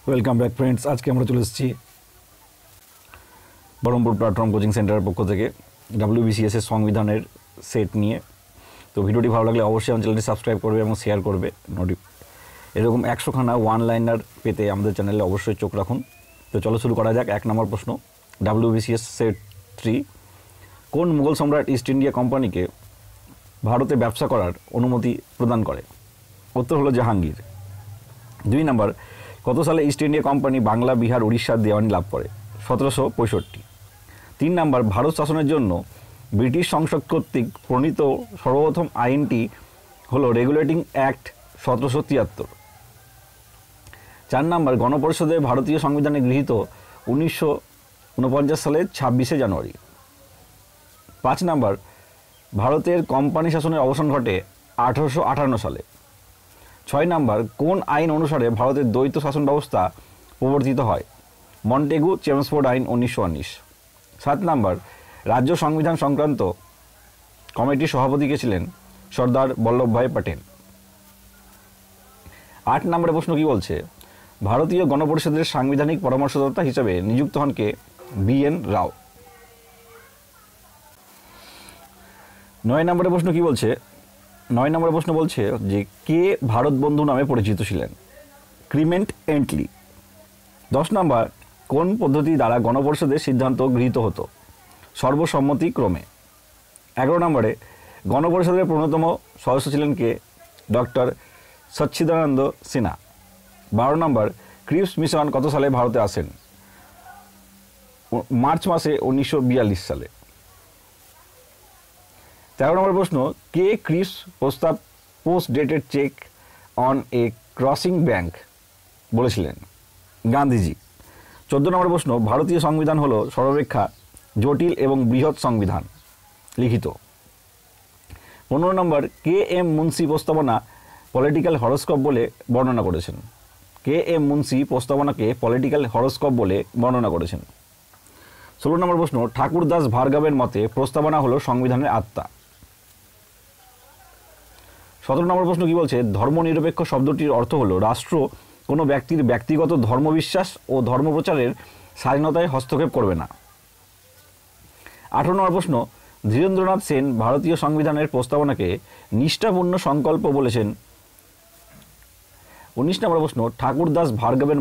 Welcome back friends. আজকে আমরা চলে এসেছি বহরমপুর প্ল্যাটফর্ম কোচিং সেন্টারের পক্ষ থেকে WBCS এর সংবিধানের সেট নিয়ে। তো ভিডিওটি ভালো লাগলে অবশ্যই আমার চ্যানেলটি সাবস্ক্রাইব করবে এবং শেয়ার করবে। এরকম 100খানা ওয়ান লাইনার পেতে আমাদের চ্যানেলে অবশ্যই চোখ রাখুন। তো চলো শুরু করা যাক। 1 নম্বর প্রশ্ন, WBCS সেট 3, কোন মুঘল সম্রাট ইস্ট ইন্ডিয়া কোম্পানিকে ভারতে ব্যবসা করার অনুমতি প্রদান করে? উত্তর হলো জাহাঙ্গীর। 2 নম্বর, কত সালে east India company Bangla, Bihar, উড়িষ্যার দেওয়ানি লাভ করে? 1765। 3 নম্বর, ভারত শাসনের জন্য ব্রিটিশ সংসদ কর্তৃক প্রণীত সর্বপ্রথম আইনটি হলো রেগুলেটিং অ্যাক্ট 1773। 4 নম্বর, গণপরিষদে ভারতীয় সংবিধানে গৃহীত 1949 সালের 26শে জানুয়ারি। 5 নম্বর, ভারতের কোম্পানি শাসনের অবসান ঘটে 1858 সালে। 6 নম্বর, কোন আইন অনুসারে ভারতের দ্বৈত শাসন ব্যবস্থা প্রবর্তিত হয়? মন্টেগু চেমসফোর্ড আইন 1919। 7 নম্বর, রাজ্য সংবিধান সংক্রান্ত কমিটির সভাপতি কে ছিলেন? সর্দার বল্লভভাই প্যাটেল। 8 নম্বরের প্রশ্ন কি বলছে? ভারতীয় গণপরিষদের সাংবিধানিক পরামর্শদাতা হিসেবে নিযুক্ত হন কে? BN রাও। 9 নম্বরের প্রশ্ন কি বলছে? 9 নম্বরের প্রশ্ন বলছে যে কে ভারত বন্ধু নামে পরিচিত ছিলেন? ক্লিমেন্ট এন্টলি। 10 নম্বর, কোন পদ্ধতি দ্বারা গণপরিষদের সিদ্ধান্ত গৃহীত হতো? সর্বসম্মতিক্রমে। 11 নম্বরে, গণপরিষদের প্রণতম সদস্য ছিলেন কে? ডক্টর সচ্চিদানন্দ সিনহা। 12 নম্বর, ক্রিপস মিশন কত সালে ভারতে আসেন? মার্চ মাসে 1942 সালে। 13 নম্বর প্রশ্ন, কে ক্রিপস প্রস্তাব post dated check on a crossing bank বলেছিলেন? গান্ধীজি। 14 নম্বর প্রশ্ন, ভারতীয় সংবিধান হলো সর্বাপেক্ষা জটিল এবং বৃহৎ সংবিধান লিখিত। 15 নম্বর, KM মুন্সি প্রস্তাবনা পলিটিক্যাল হরোস্কোপ বলে বর্ণনা করেছেন? KM মুন্সি প্রস্তাবনাকে পলিটিক্যাল হরোস্কোপ বলে বর্ণনা করেছেন। 16 নম্বর প্রশ্ন, ঠাকুরদাস ভার্গবের মতে প্রস্তাবনা হলো সংবিধানের আত্মা। 17 নম্বর প্রশ্ন কি বলছে? ধর্মনিরপেক্ষ শব্দটির অর্থ হলো রাষ্ট্র কোনো ব্যক্তির ব্যক্তিগত ধর্মবিশ্বাস ও ধর্মপ্রচারের স্বাধীনতায় হস্তক্ষেপ করবে না। 18 নম্বর প্রশ্ন, ধীরেন্দ্রনাথ সেন ভারতীয় সংবিধানের প্রস্তাবনাকে নিষ্ঠাপূর্ণ সংকল্প বলেছেন। 19 নম্বর প্রশ্ন, ঠাকুরদাস ভার্গবের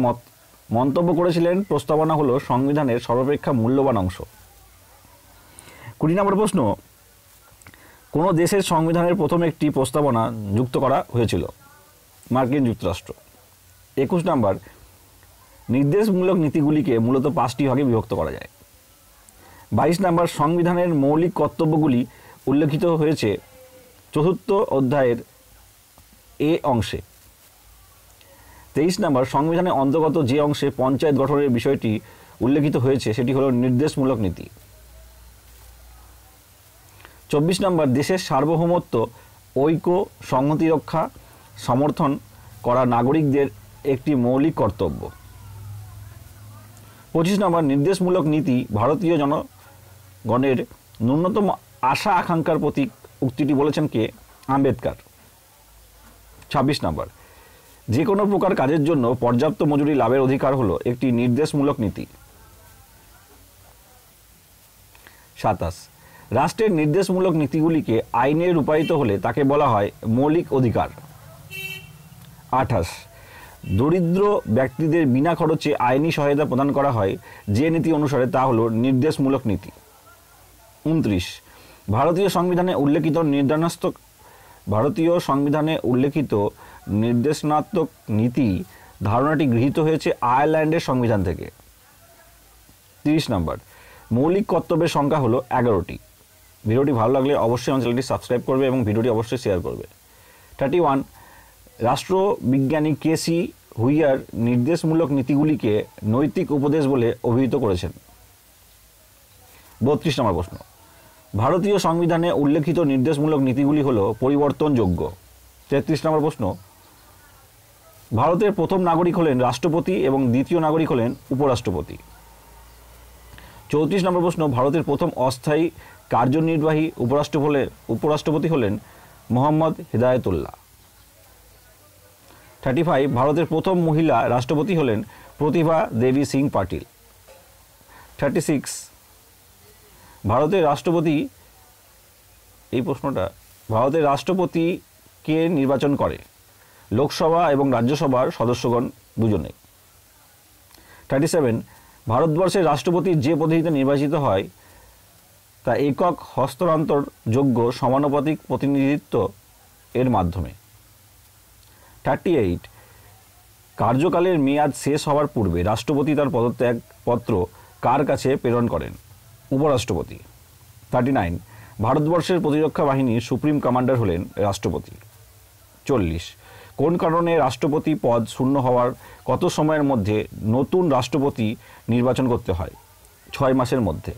মন্তব্য করেছিলেন প্রস্তাবনা হলো সংবিধানের সর্বাপেক্ষা মূল্যবান অংশ। 20 নম্বর প্রশ্ন, কোন দেশের সংবিধানের প্রথম একটি প্রস্তাবনা যুক্ত করা হয়েছিল? মার্কিন যুক্তরাষ্ট্র। 21 নম্বর, নির্দেশমূলক নীতিগুলিকে মূলত 5টি ভাগে বিভক্ত করা যায়। 22 নম্বর, সংবিধানের মৌলিক কর্তব্যগুলি উল্লেখিত হয়েছে 4th অধ্যায়ের এ অংশে। 23 নম্বর, সংবিধানের অন্তর্গত যে অংশে পঞ্চায়েত গঠনের বিষয়টি উল্লেখিত হয়েছে সেটি হলো নির্দেশমূলক নীতি। 24 নম্বর, দেশের সার্বভৌমত্ব, ঐক্য, সংহতি রক্ষা, সমর্থন করা নাগরিকদের একটি মৌলিক কর্তব্য। 25 নম্বর, নির্দেশমূলক নীতি ভারতীয় জনগণের ন্যূনতম আশা আকাঙ্ক্ষার প্রতীক উক্তিটি বলেছেন কে? আম্বেদকর। 26 নম্বর, যে কোনো প্রকার কাজের জন্য পর্যাপ্ত মজুরি লাভের অধিকার হলো একটি নির্দেশমূলক নীতি। 27, রাষ্ট্রের নির্দেশমূলক নীতিগুলিকে আইনে রূপায়িত হলে তাকে বলা হয় মৌলিক অধিকার। 28, দরিদ্র ব্যক্তিদের বিনা খরচে আইনি সহায়তা প্রদান করা হয় যে নীতি অনুসারে তা হলো নির্দেশমূলক নীতি। 29, ভারতীয় সংবিধানে উল্লেখিত নির্দেশনাত্মক নীতি ধারণাটি গৃহীত হয়েছে আয়ারল্যান্ডের সংবিধান থেকে। 30 নম্বর, মৌলিক কর্তব্যের সংখ্যা হলো 11টি। ভিডিওটি ভালো লাগলে অবশ্যই আমার চ্যানেলটি সাবস্ক্রাইব করবে এবং ভিডিওটি অবশ্যই শেয়ার করবে। 31, রাষ্ট্রবিজ্ঞানী KC হুইয়ার নির্দেশমূলক নীতিগুলিকে নৈতিক উপদেশ বলে অভিহিত করেছেন। 32 নম্বর প্রশ্ন, ভারতীয় সংবিধানে উল্লেখিত নির্দেশমূলক নীতিগুলি হলো পরিবর্তনযোগ্য। 33 নম্বর প্রশ্ন, ভারতের প্রথম নাগরিক হলেন রাষ্ট্রপতি এবং দ্বিতীয় নাগরিক হলেন উপরাষ্ট্রপতি। 34 নম্বর প্রশ্ন, ভারতের প্রথম অস্থায়ী কার্যনির্বাহী উপরাষ্ট্রপতি হলেন মোহাম্মদ হিদায়তুল্লাহ। 35 ভারতের প্রথম মহিলা রাষ্ট্রপতি হলেন প্রতিভা দেবী সিং পাটিল। 36 ভারতের রাষ্ট্রপতি, এই প্রশ্নটা, ভারতের রাষ্ট্রপতি কে নির্বাচন করে? লোকসভা এবং রাজ্যসভার সদস্যগণ দুজনে। 37 ভারতবর্ষের রাষ্ট্রপতি যে পদ্ধতিতে নির্বাচিত হয় তা একক হস্তান্তরযোগ্য সমানুপাতিক প্রতিনিধিত্ব এর মাধ্যমে। 38 কার্যকালের মেয়াদ শেষ হওয়ার পূর্বে রাষ্ট্রপতি তার পদত্যাগপত্র কার কাছে প্রেরণ করেন? উপরাষ্ট্রপতি। 39 ভারতবর্ষের প্রতিরক্ষা বাহিনীর সুপ্রিম কমান্ডার হলেন রাষ্ট্রপতি। 40 কোন কারণে রাষ্ট্রপতি পদ শূন্য হওয়ার কত সময়ের মধ্যে নতুন রাষ্ট্রপতি নির্বাচন করতে হয়? 6 মাসের মধ্যে।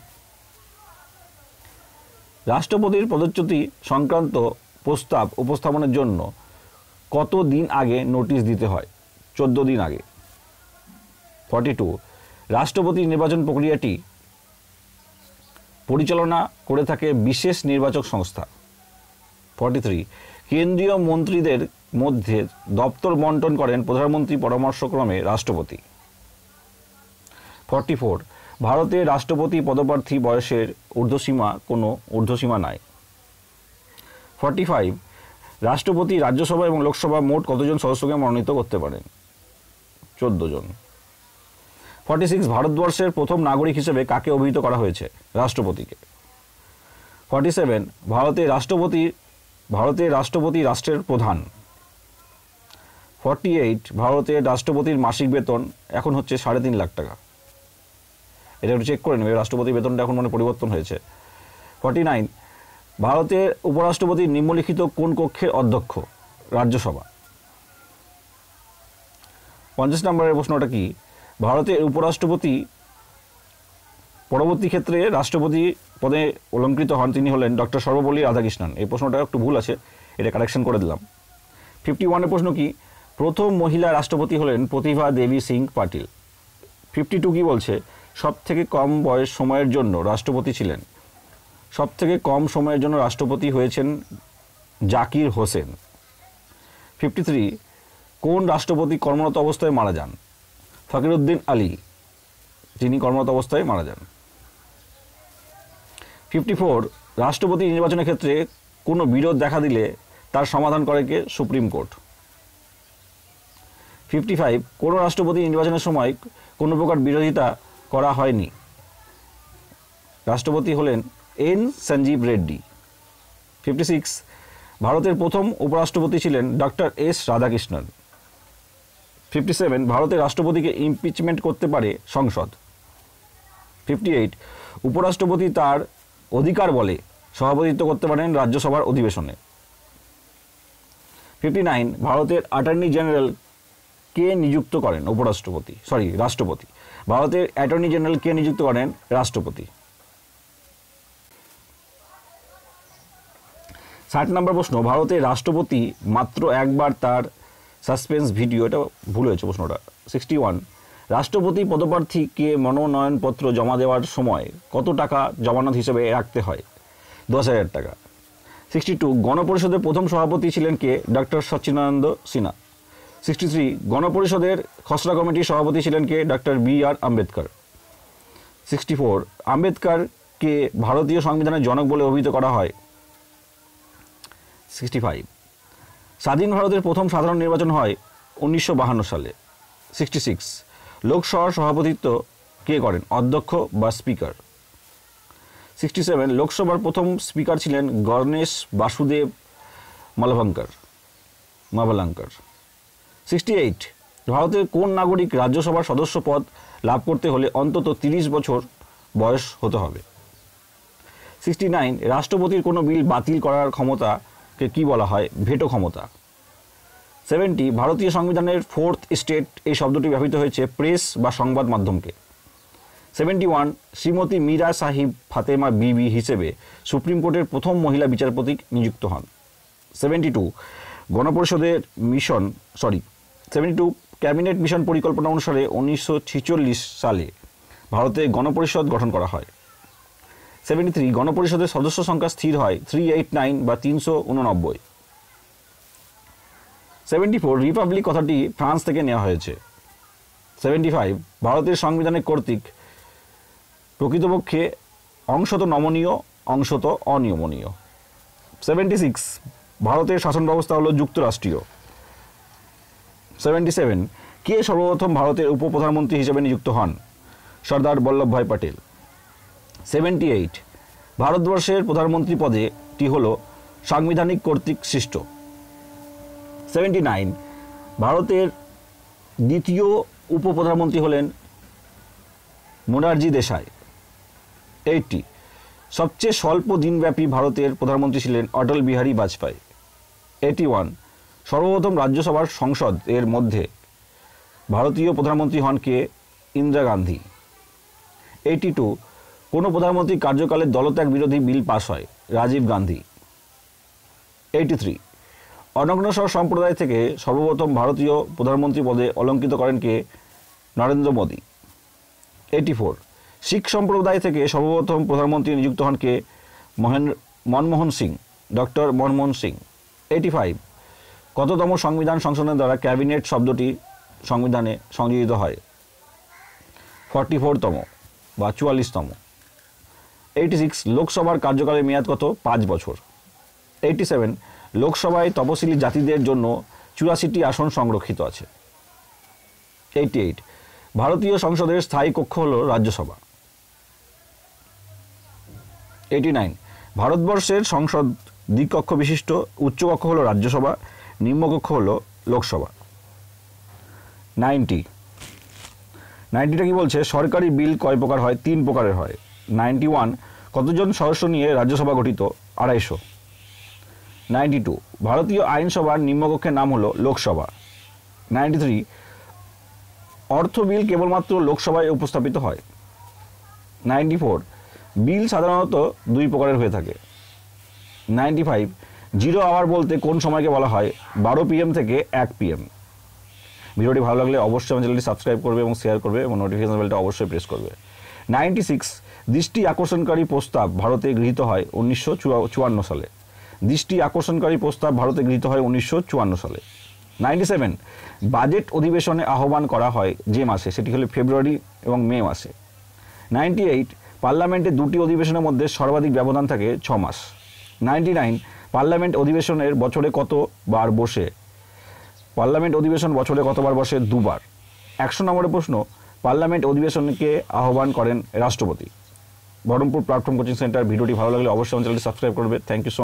রাষ্ট্রপতির পদচ্যুতি সংক্রান্ত প্রস্তাব উপস্থাপনের জন্য কত দিন আগে নোটিশ দিতে হয়? 14 দিন আগে। 42 রাষ্ট্রপতি নির্বাচন প্রক্রিয়াটি পরিচালনা করে থাকে বিশেষ নির্বাচক সংস্থা। 43 কেন্দ্রীয় মন্ত্রীদের মধ্যে দপ্তর বন্টন করেন প্রধানমন্ত্রী পরামর্শক্রমে রাষ্ট্রপতি। 44 ভারতের রাষ্ট্রপতি পদপ্রার্থী বয়সের ঊর্ধ্বসীমা কোনো ঊর্ধ্বসীমা নাই। 45 রাষ্ট্রপতি রাজ্যসভা এবং লোকসভা মোট কতজন সদস্যকে মনোনীত করতে পারেন? 14 জন। 46 ভারতবর্ষের প্রথম নাগরিক হিসেবে কাকে অভিহিত করা হয়েছে? রাষ্ট্রপতিকে। 47 ভারতের রাষ্ট্রপতি রাষ্ট্রের প্রধান। 48 ভারতের রাষ্ট্রপতির মাসিক বেতন এখন হচ্ছে 3.5 লাখ টাকা। এটা একটু চেক করে নেবে, রাষ্ট্রপতির বেতনটা এখন পরিবর্তন হয়েছে। 49 ভারতের উপরাষ্ট্রপতি নিম্নলিখিত কোন কক্ষের অধ্যক্ষ? রাজ্যসভা। 50 নম্বরের প্রশ্নটা কি? ভারতের উপরাষ্ট্রপতি পরবর্তী ক্ষেত্রে রাষ্ট্রপতি পদে অলঙ্কৃত হন, তিনি হলেন ডক্টর সর্বপল্লী রাধাকৃষ্ণন। এই প্রশ্নটা একটু ভুল আছে, এটা কারেকশন করে দিলাম। 51 প্রশ্ন কি? প্রথম মহিলা রাষ্ট্রপতি হলেন প্রতিভা দেবী সিং পাটিল। 52 কি বলছে? সবথেকে কম সময়ের জন্য রাষ্ট্রপতি ছিলেন, সবথেকে কম সময়ের জন্য রাষ্ট্রপতি হয়েছেন জাকির হোসেন। 53 কোন রাষ্ট্রপতি কর্মরত অবস্থায় মারা যান? ফকিরউদ্দিন আলী, তিনি কর্মরত অবস্থায় মারা যান। 54 রাষ্ট্রপতি নির্বাচনের ক্ষেত্রে কোনো বিরোধ দেখা দিলে তার সমাধান করে কে? Supreme court. 55 কোনো রাষ্ট্রপতি নির্বাচনের সময় কোনো প্রকার বিরোধিতা করা হয়নি, রাষ্ট্রপতি হলেন এন সঞ্জীব রেড্ডি। 56 ভারতের প্রথম উপরাষ্ট্রপতি ছিলেন ডক্টর এস রাধাকৃষ্ণন। 57 ভারতের রাষ্ট্রপতিকে ইমপিচমেন্ট করতে পারে সংসদ। 58 উপরাষ্ট্রপতি তার অধিকার বলে সভাপতিত্ব করতে পারেন রাজ্যসভার অধিবেশনে। 59 ভারতের অ্যাটর্নি জেনারেল কে নিযুক্ত করেন? রাষ্ট্রপতি। ভারতের অ্যাটর্নি জেনারেল কে নিযুক্ত করেন? রাষ্ট্রপতি। 60 নম্বর প্রশ্ন, ভারতের রাষ্ট্রপতি মাত্র একবার তার সাসপেন্স ভিডিও, এটা ভুল হয়েছে প্রশ্নটা। 61 রাষ্ট্রপতি পদপ্রার্থীকে মনোনয়নপত্র জমা দেওয়ার সময় কত টাকা জমানত হিসেবে রাখতে হয়? 10,000 টাকা। 62 গণপরিষদের প্রথম সভাপতি ছিলেন কে? ডক্টর সচ্চিদানন্দ সিনহা। 63 গণপরিষদের খসড়া কমিটির সভাপতি ছিলেন কে? Doctor B R. আম্বেদকর। 64 আম্বেদকরকে ভারতীয় সংবিধানের জনক বলে অভিহিত করা হয়। 65 স্বাধীন ভারতের প্রথম সাধারণ নির্বাচন হয় 1952 সালে। 66 লোকসভার সভাপতিত্ব কে করেন? অধ্যক্ষ বা স্পিকার। 67 লোকসভার প্রথম স্পিকার ছিলেন গণেশ বাসুদেব মাভলাঙ্কর। 68 ভারতের কোন নাগরিক রাজ্যসভার সদস্য পদ লাভ করতে হলে অন্তত 30 বছর বয়স হতে হবে? 69 রাষ্ট্রপতির কোনো বিল বাতিল করার ক্ষমতাকে কি বলা হয়? ভেটো ক্ষমতা। 70 ভারতীয় সংবিধানের 4th স্টেট এই শব্দটি ব্যবহৃত হয়েছে প্রেস বা সংবাদ মাধ্যমকে। 71 শ্রীমতী মীরা সাহিব ফাতেমা বিবি হিসেবে সুপ্রিম কোর্টের প্রথম মহিলা বিচারপতি নিযুক্ত হন। 72 ক্যাবিনেট মিশন পরিকল্পনা অনুসারে 1946 সালে ভারতে গণপরিষদ গঠন করা হয়। 73 গণপরিষদের সদস্য সংখ্যা স্থির হয় 389 বা 389। 74 রিপাবলিক কথাটি ফ্রান্স থেকে নেওয়া হয়েছে। 75 ভারতের সংবিধানের কর্তৃক প্রকৃতপক্ষে অংশত নমনীয় অংশত অনিয়মনীয়। 76 ভারতের শাসন ব্যবস্থা হলো যুক্তরাষ্ট্রীয়। 77 কে সর্বপ্রথম ভারতের উপপ্রধানমন্ত্রী হিসেবে নিযুক্ত হন? সর্দার বল্লভভাই প্যাটেল। 78 ভারতবর্ষের প্রধানমন্ত্রী পদেটি হল সাংবিধানিক কর্তৃক সৃষ্ট। 79 ভারতের দ্বিতীয় উপপ্রধানমন্ত্রী হলেন মোরারজি দেশাই। 80 সবচেয়ে স্বল্প দিনব্যাপী ভারতের প্রধানমন্ত্রী ছিলেন অটল বিহারী বাজপেয়ী। 81 সর্বপ্রথম রাজ্যসভার সংসদ এর মধ্যে ভারতীয় প্রধানমন্ত্রী হন কে? ইন্দিরা গান্ধী। 82 কোনো প্রধানমন্ত্রীর কার্যকালে দলত্যাগ বিরোধী বিল পাস হয়? রাজীব গান্ধী। 83 অনগ্রসর সম্প্রদায় থেকে সর্বপ্রথম ভারতীয় প্রধানমন্ত্রী পদে অলঙ্কৃত করেন কে? নরেন্দ্র মোদী। 84 শিখ সম্প্রদায় থেকে সর্বপ্রথম প্রধানমন্ত্রী নিযুক্ত হন কে? মনমোহন সিং, ডক্টর মনমোহন সিং। 85 কততম সংবিধান সংশোধনের দ্বারা ক্যাবিনেট শব্দটি সংবিধানে সংযোজিত হয়? 44তম বা 44তম। 86 লোকসভার কার্যকালের মেয়াদ কত? 5 বছর। 87 লোকসভায় তপশিলি জাতিদের জন্য 84টি আসন সংরক্ষিত আছে। 88 ভারতীয় সংসদের স্থায়ী কক্ষ হল রাজ্যসভা। 89 ভারতবর্ষের সংসদ দ্বিকক্ষ বিশিষ্ট, উচ্চকক্ষ হল রাজ্যসভা, নিম্নকক্ষ হল লোকসভা। 90টা কি বলছে? সরকারি বিল কয় প্রকার হয়? 3 প্রকারের হয়। 91 কতজন সদস্য নিয়ে রাজ্যসভা গঠিত? 250। 92 ভারতীয় আইনসভার নিম্নকক্ষের নাম হলো লোকসভা। 93 অর্থ বিল কেবলমাত্র লোকসভায় উপস্থাপিত হয়। 94 বিল সাধারণত 2 প্রকারের হয়ে থাকে। 95 জিরো আওয়ার বলতে কোন সময়কে বলা হয়? 12 PM থেকে 1 PM। ভিডিওটি ভালো লাগলে অবশ্যই আমার চ্যানেলটি সাবস্ক্রাইব করবে এবং শেয়ার করবে এবং নোটিফিকেশন বেলটা অবশ্যই প্রেস করবে। 96 দৃষ্টি আকর্ষণকারী প্রস্তাব ভারতে গৃহীত হয় 1954 সালে। দৃষ্টি আকর্ষণকারী প্রস্তাব ভারতে গৃহীত হয় 1954 সালে। 97 বাজেট অধিবেশনে আহ্বান করা হয় যে মাসে, সেটি হলো ফেব্রুয়ারি এবং মে মাসে। 98 পার্লামেন্টে 2টি অধিবেশনের মধ্যে সর্বাধিক ব্যবধান থাকে 6 মাস। 99 পার্লামেন্ট অধিবেশনের বছরে কতবার বসে? পার্লামেন্ট অধিবেশন বছরে কতবার বসে? 2 বার। 100 নম্বরের প্রশ্ন, পার্লামেন্ট অধিবেশনকে আহ্বান করেন রাষ্ট্রপতি। Baharampur platform coaching centre. ভিডিওটি ভালো লাগলে অবশ্যই আমার চ্যানেলটি সাবস্ক্রাইব করবে। Thank you so